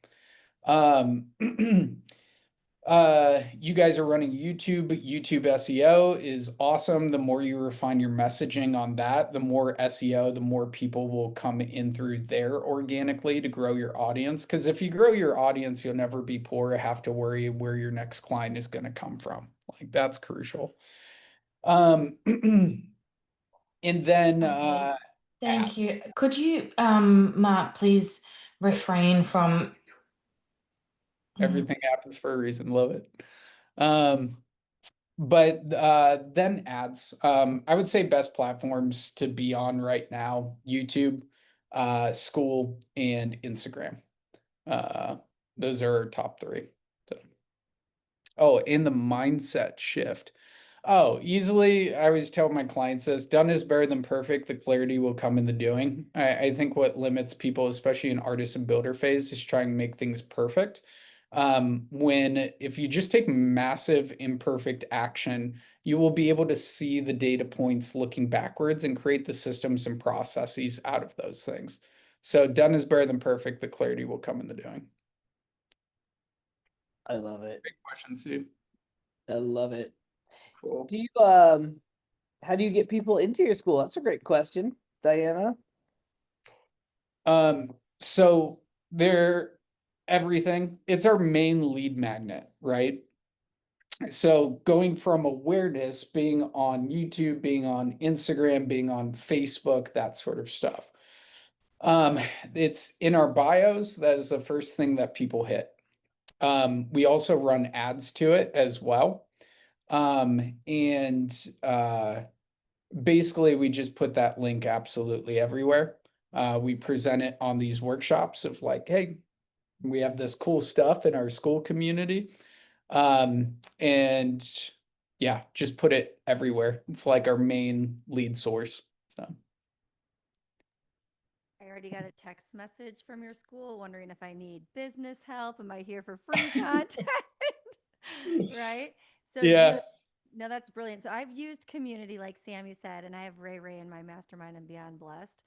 Speaker 3: You guys are running YouTube. YouTube SEO is awesome. The more you refine your messaging on that, the more SEO, the more people will come in through there organically to grow your audience. Because if you grow your audience, you'll never be poor or have to worry where your next client is going to come from. Like that's crucial. And then
Speaker 10: Okay. Thank you. Could you, Mark, please refrain from
Speaker 3: everything happens for a reason. Love it. But then ads. I would say best platforms to be on right now: YouTube, school, and Instagram. Those are our top three. So. Oh, and the mindset shift. Oh, easily, I always tell my clients this, done is better than perfect. The clarity will come in the doing. I think what limits people, especially in artist and builder phase, is trying to make things perfect. When if you just take massive imperfect action, you will be able to see the data points looking backwards and create the systems and processes out of those things. So done is better than perfect. The clarity will come in the doing.
Speaker 2: I love it.
Speaker 3: Great question, Steve.
Speaker 2: I love it.
Speaker 3: Cool.
Speaker 2: Do you how do you get people into your school? That's a great question, Diana.
Speaker 3: So they're everything. It's our main lead magnet, right? So going from awareness, being on YouTube, being on Instagram, being on Facebook, that sort of stuff. It's in our bios. That is the first thing that people hit. We also run ads to it as well. Basically we just put that link absolutely everywhere. We present it on these workshops of like, hey, we have this cool stuff in our school community. And yeah, just put it everywhere. It's like our main lead source. So.
Speaker 8: I already got a text message from your school wondering if I need business help. Am I here for free content? Right? So
Speaker 3: yeah.
Speaker 8: No, that's brilliant. So I've used community, like Sammy said, and I have Ray in my mastermind and Beyond Blessed.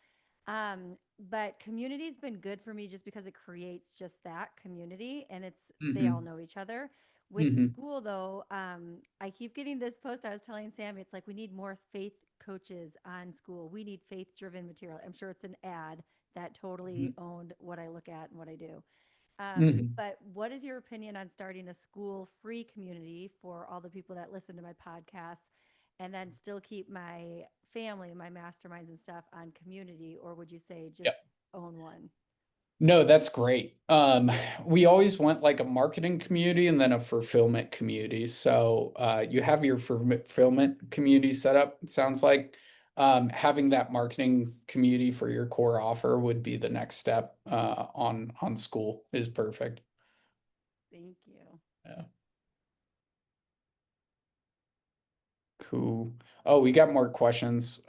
Speaker 8: But community's been good for me just because it creates just that community and they all know each other. With school though, I keep getting this post. I was telling Sammy, it's like we need more faith coaches on school. We need faith-driven material. I'm sure it's an ad that totally owned what I look at and what I do. But what is your opinion on starting a school free community for all the people that listen to my podcast and then still keep my family, my masterminds and stuff on community? Or would you say just own one?
Speaker 3: No, that's great. We always went like a marketing community and then a fulfillment community. So you have your fulfillment community set up, it sounds like. Having that marketing community for your core offer would be the next step on school is perfect.
Speaker 8: Thank you.
Speaker 3: Yeah. Cool. Oh, we got more questions.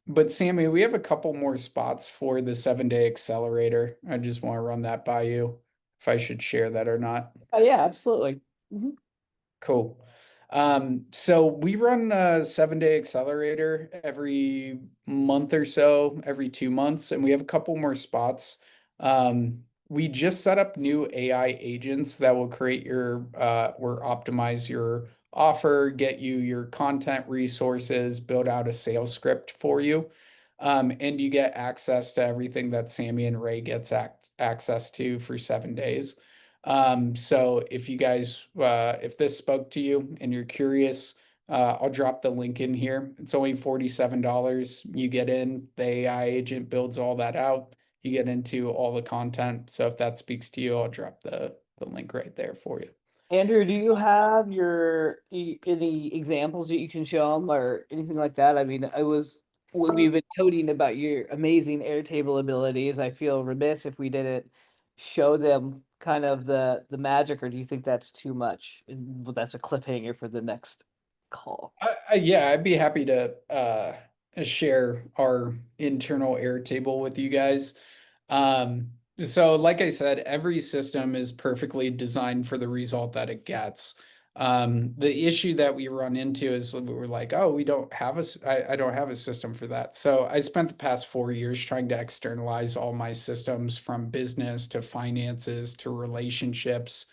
Speaker 3: But Sammy, we have a couple more spots for the 7-day accelerator. I just want to run that by you if I should share that or not.
Speaker 2: Yeah, absolutely.
Speaker 3: Cool. So we run a 7-day accelerator every month or so, every 2 months, and we have a couple more spots. We just set up new AI agents that will create your or optimize your offer, get you your content resources, build out a sales script for you. And you get access to everything that Sammy and Ray gets access to for 7 days. So if you guys, if this spoke to you and you're curious, I'll drop the link in here. It's only $47. You get in, the AI agent builds all that out. You get into all the content. So if that speaks to you, I'll drop the link right there for you.
Speaker 2: Andrew, do you have any examples that you can show them or anything like that? I mean, we've been toting about your amazing Airtable abilities. I feel remiss if we didn't show them kind of the magic, or do you think that's too much? That's a cliffhanger for the next call.
Speaker 3: Yeah, I'd be happy to share our internal Airtable with you guys. So like I said, every system is perfectly designed for the result that it gets. The issue that we run into is we're like, oh, we don't have I don't have a system for that. So I spent the past 4 years trying to externalize all my systems, from business to finances to relationships,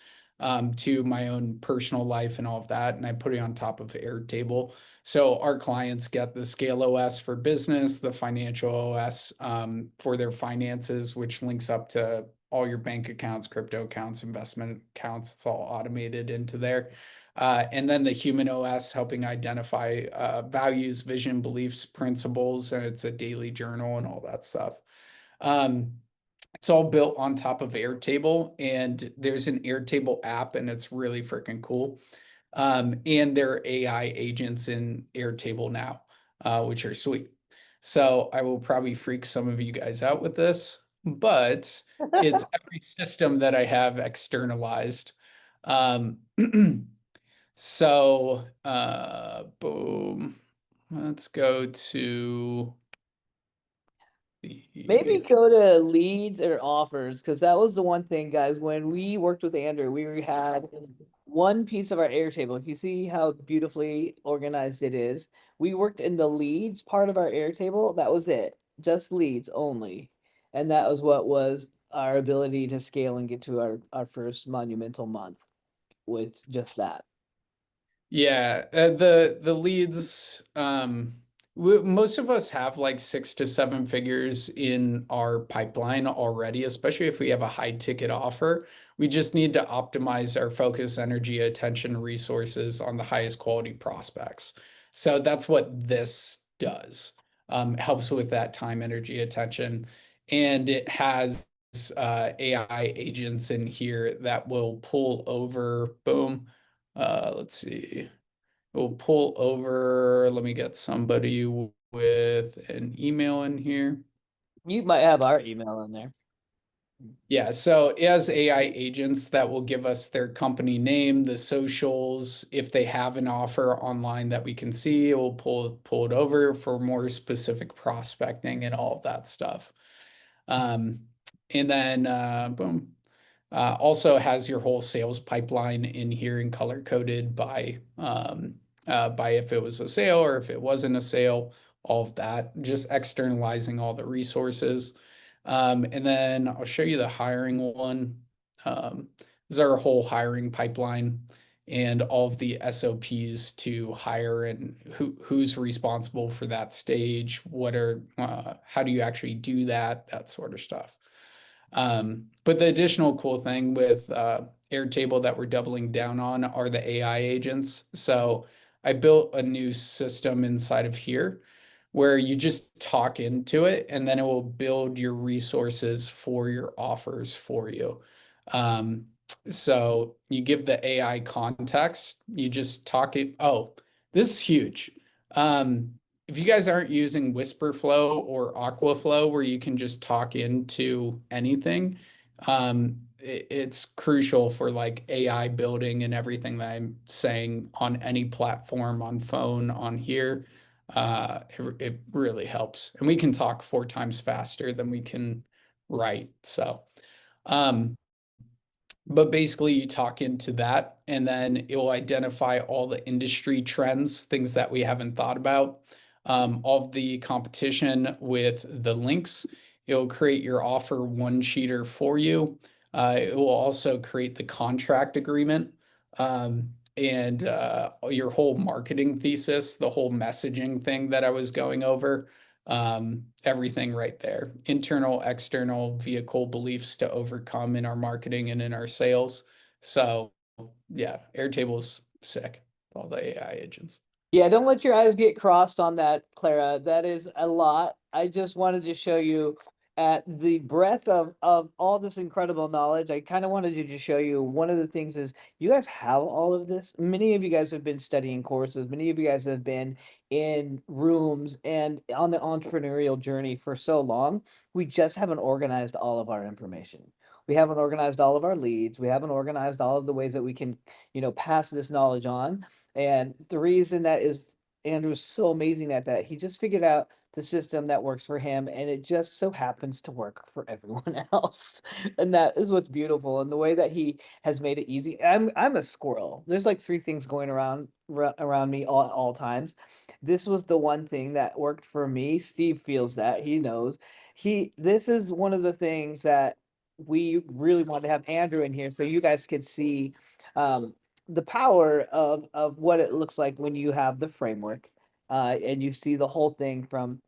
Speaker 3: to my own personal life and all of that. And I put it on top of Airtable. So our clients get the Scale OS for business, the Financial OS for their finances, which links up to all your bank accounts, crypto accounts, investment accounts. It's all automated into there. And then the Human OS, helping identify values, vision, beliefs, principles, and it's a daily journal and all that stuff. It's all built on top of Airtable, and there's an Airtable app, and it's really freaking cool. And there are AI agents in Airtable now, which are sweet. So I will probably freak some of you guys out with this, but it's every system that I have externalized. Um, so boom, let's go to
Speaker 2: Maybe
Speaker 3: the,
Speaker 2: go to leads or offers, because that was the one thing, guys. When we worked with Andrew, we had one piece of our Airtable. If you see how beautifully organized it is, we worked in the leads part of our Airtable. That was it, just leads only. And that was what was our ability to scale and get to our first monumental month with just that.
Speaker 3: Yeah, the leads, most of us have like 6 to 7 figures in our pipeline already, especially if we have a high ticket offer. We just need to optimize our focus, energy, attention, resources on the highest quality prospects. So that's what this does. Helps with that time, energy, attention, and it has AI agents in here that will pull over, boom. Let's see. We'll pull over. Let me get somebody with an email in here.
Speaker 2: You might have our email in there.
Speaker 3: Yeah, so it has AI agents that will give us their company name, the socials. If they have an offer online that we can see, it will pull it over for more specific prospecting and all of that stuff. And then boom. Also has your whole sales pipeline in here and color coded by if it was a sale or if it wasn't a sale, all of that, just externalizing all the resources. And then I'll show you the hiring one. This is our whole hiring pipeline and all of the SOPs to hire and who's responsible for that stage. How do you actually do that sort of stuff. But the additional cool thing with Airtable that we're doubling down on are the AI agents. So I built a new system inside of here where you just talk into it and then it will build your resources for your offers for you. So you give the AI context, you just talk it. Oh, this is huge. If you guys aren't using Whisperflow or Aquaflow, where you can just talk into anything, it's crucial for like AI building and everything that I'm saying on any platform, on phone, on here. It really helps. And we can talk 4 times faster than we can write. So, But basically, you talk into that, and then it will identify all the industry trends, things that we haven't thought about, all of the competition with the links. It'll create your offer one sheeter for you. It will also create the contract agreement, and your whole marketing thesis, the whole messaging thing that I was going over, everything right there. Internal, external vehicle beliefs to overcome in our marketing and in our sales. So yeah, Airtable's sick. All the AI agents.
Speaker 2: Yeah, don't let your eyes get crossed on that, Clara. That is a lot. I just wanted to show you at the breadth of all this incredible knowledge. I kind of wanted to just show you one of the things is you guys have all of this. Many of you guys have been studying courses. Many of you guys have been in rooms and on the entrepreneurial journey for so long. We just haven't organized all of our information. We haven't organized all of our leads. We haven't organized all of the ways that we can, pass this knowledge on. And the reason that is Andrew's so amazing at that, he just figured out the system that works for him, and it just so happens to work for everyone else. And that is what's beautiful. And the way that he has made it easy. I'm a squirrel. There's like three things going around me all times. This was the one thing that worked for me. Steve feels that. He knows. This is one of the things that we really want to have Andrew in here so you guys could see the power of what it looks like when you have the framework and you see the whole thing from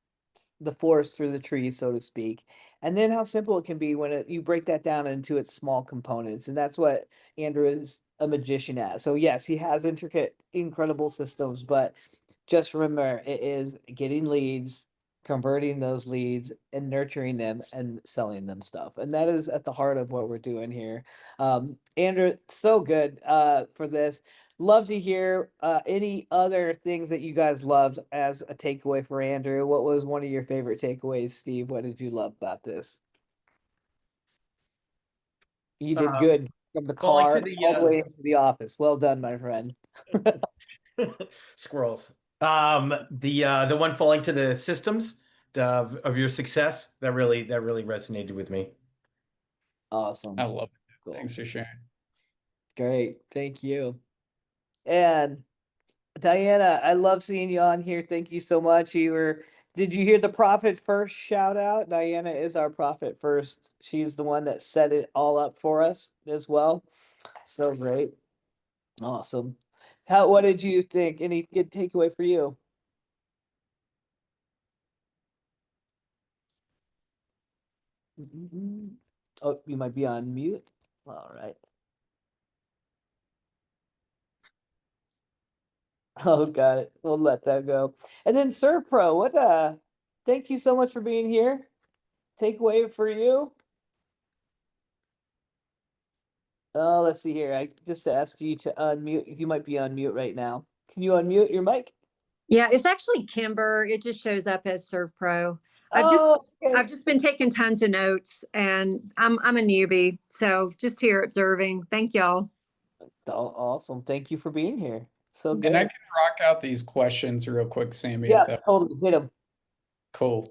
Speaker 2: the forest through the trees, so to speak, and then how simple it can be when you break that down into its small components. And that's what Andrew is a magician at. So yes, he has intricate, incredible systems, but just remember it is getting leads, converting those leads, and nurturing them and selling them stuff. And that is at the heart of what we're doing here. Andrew, so good for this. Love to hear any other things that you guys loved as a takeaway for Andrew. What was one of your favorite takeaways, Steve? What did you love about this? You did good from the
Speaker 11: falling
Speaker 2: car
Speaker 11: to the,
Speaker 2: all the way into the office. Well done, my friend.
Speaker 11: squirrels. The one falling to the systems of your success, that really resonated with me.
Speaker 2: Awesome.
Speaker 3: I love it.
Speaker 2: Cool.
Speaker 3: Thanks for sharing.
Speaker 2: Great. Thank you. And Diana, I love seeing you on here. Thank you so much. Did you hear the Profit First shout out? Diana is our Profit First. She's the one that set it all up for us as well. So great. Awesome. What did you think? Any good takeaway for you? Oh, you might be on mute. All right. Oh, got it. We'll let that go. And then Sir Pro, thank you so much for being here. Takeaway for you. Oh, let's see here. I just asked you to unmute. You might be on mute right now. Can you unmute your mic?
Speaker 12: Yeah, it's actually Kimber. It just shows up as Serve Pro.
Speaker 2: Oh, okay.
Speaker 12: I've just been taking tons of notes, and I'm a newbie, so just here observing. Thank y'all.
Speaker 2: Awesome. Thank you for being here. So good.
Speaker 3: And I can rock out these questions real quick, Sammy.
Speaker 2: Yeah,
Speaker 3: if that
Speaker 2: totally. Hit them.
Speaker 3: Cool.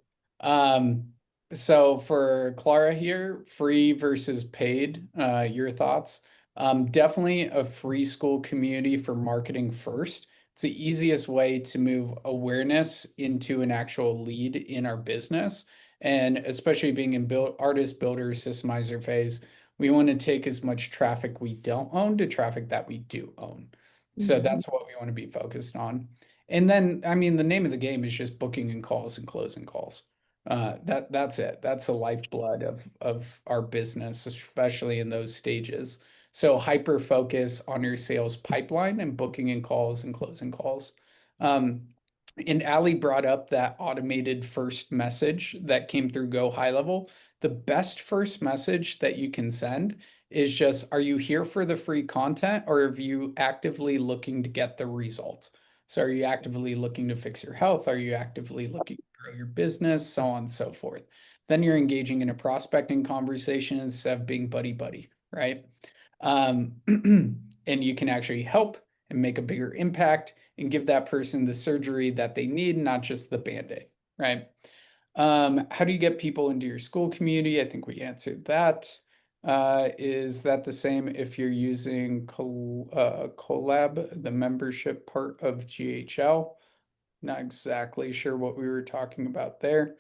Speaker 3: So for Clara here, free versus paid, your thoughts? Definitely a free school community for marketing first. It's the easiest way to move awareness into an actual lead in our business. And especially being in artist, builder, systemizer phase, we want to take as much traffic we don't own to traffic that we do own. So that's what we want to be focused on. And then, I mean, the name of the game is just booking and calls and closing calls. That's it. That's the lifeblood of our business, especially in those stages. So hyper focus on your sales pipeline and booking and calls and closing calls. And Ali brought up that automated first message that came through Go High Level. The best first message that you can send is just, are you here for the free content, or are you actively looking to get the result? So are you actively looking to fix your health? Are you actively looking to grow your business? So on and so forth. Then you're engaging in a prospecting conversation instead of being buddy, right? And you can actually help and make a bigger impact and give that person the surgery that they need, not just the Band-Aid, right? How do you get people into your school community? I think we answered that. Is that the same if you're using Collab, the membership part of GHL? Not exactly sure what we were talking about there.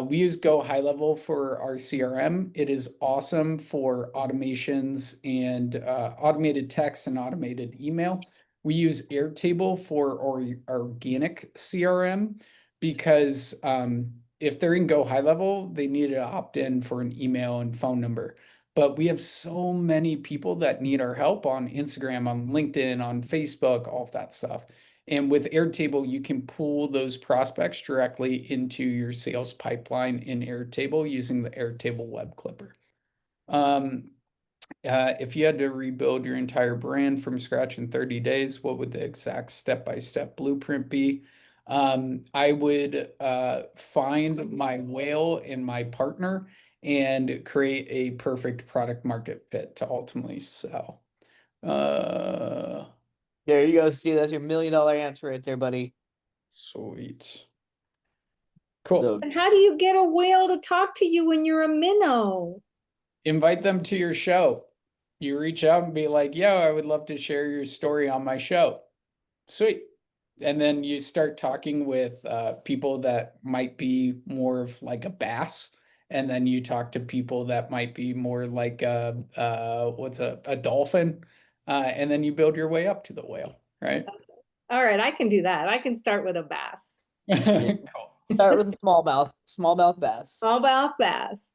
Speaker 3: We use Go High Level for our CRM. It is awesome for automations and automated text and automated email. We use Airtable for organic CRM because if they're in Go High Level, they need to opt in for an email and phone number. But we have so many people that need our help on Instagram, on LinkedIn, on Facebook, all of that stuff. And with Airtable, you can pull those prospects directly into your sales pipeline in Airtable using the Airtable web clipper. If you had to rebuild your entire brand from scratch in 30 days, what would the exact step-by-step blueprint be? I would find my whale and my partner and create a perfect product market fit to ultimately sell.
Speaker 2: There you go, Steve. That's your $1 million answer right there, buddy.
Speaker 3: Sweet. Cool.
Speaker 2: So,
Speaker 6: And how do you get a whale to talk to you when you're a minnow?
Speaker 3: Invite them to your show. You reach out and be like, yo, I would love to share your story on my show. Sweet. And then you start talking with people that might be more of like a bass. And then you talk to people that might be more like a dolphin. And then you build your way up to the whale, right?
Speaker 6: All right, I can do that. I can start with a bass.
Speaker 3: Cool.
Speaker 2: start with a smallmouth bass.
Speaker 6: Smallmouth bass.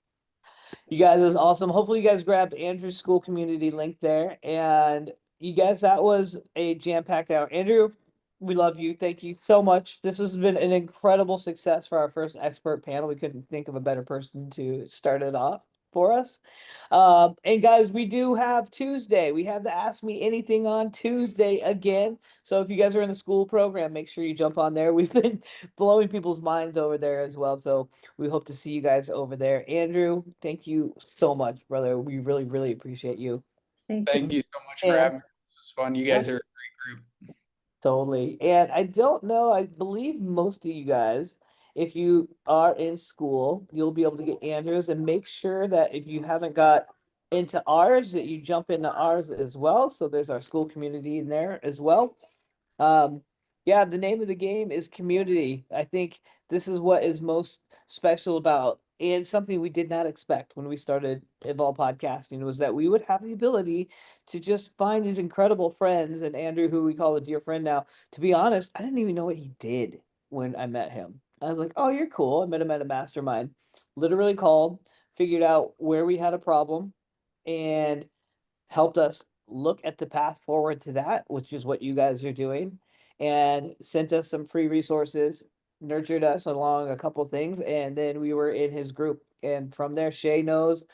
Speaker 2: You guys, it was awesome. Hopefully you guys grabbed Andrew's school community link there. And you guys, that was a jam-packed hour. Andrew, we love you. Thank you so much. This has been an incredible success for our first expert panel. We couldn't think of a better person to start it off for us. And guys, we do have Tuesday. We have the Ask Me Anything on Tuesday again. So if you guys are in the school program, make sure you jump on there. We've been blowing people's minds over there as well. So we hope to see you guys over there. Andrew, thank you so much, brother. We really, really appreciate you.
Speaker 3: Thank you so much for having me. This was fun. You guys are a great group.
Speaker 2: Totally. And I don't know, I believe most of you guys, if you are in school, you'll be able to get Andrews, and make sure that if you haven't got into ours, that you jump into ours as well. So there's our school community in there as well. Yeah, the name of the game is community. I think this is what is most special about, and something we did not expect when we started Evolve Podcasting, was that we would have the ability to just find these incredible friends. And Andrew, who we call a dear friend now, to be honest, I didn't even know what he did when I met him. I was like, oh, you're cool. I met him at a mastermind. Literally called, figured out where we had a problem, and helped us look at the path forward to that, which is what you guys are doing, and sent us some free resources, nurtured us along a couple things, and then we were in his group. And from there, Shay knows,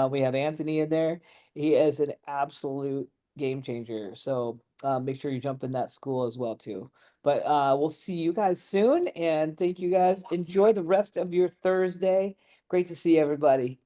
Speaker 2: we have Anthony in there. He is an absolute game changer. So make sure you jump in that school as well too. But we'll see you guys soon, and thank you guys. Enjoy the rest of your Thursday. Great to see everybody.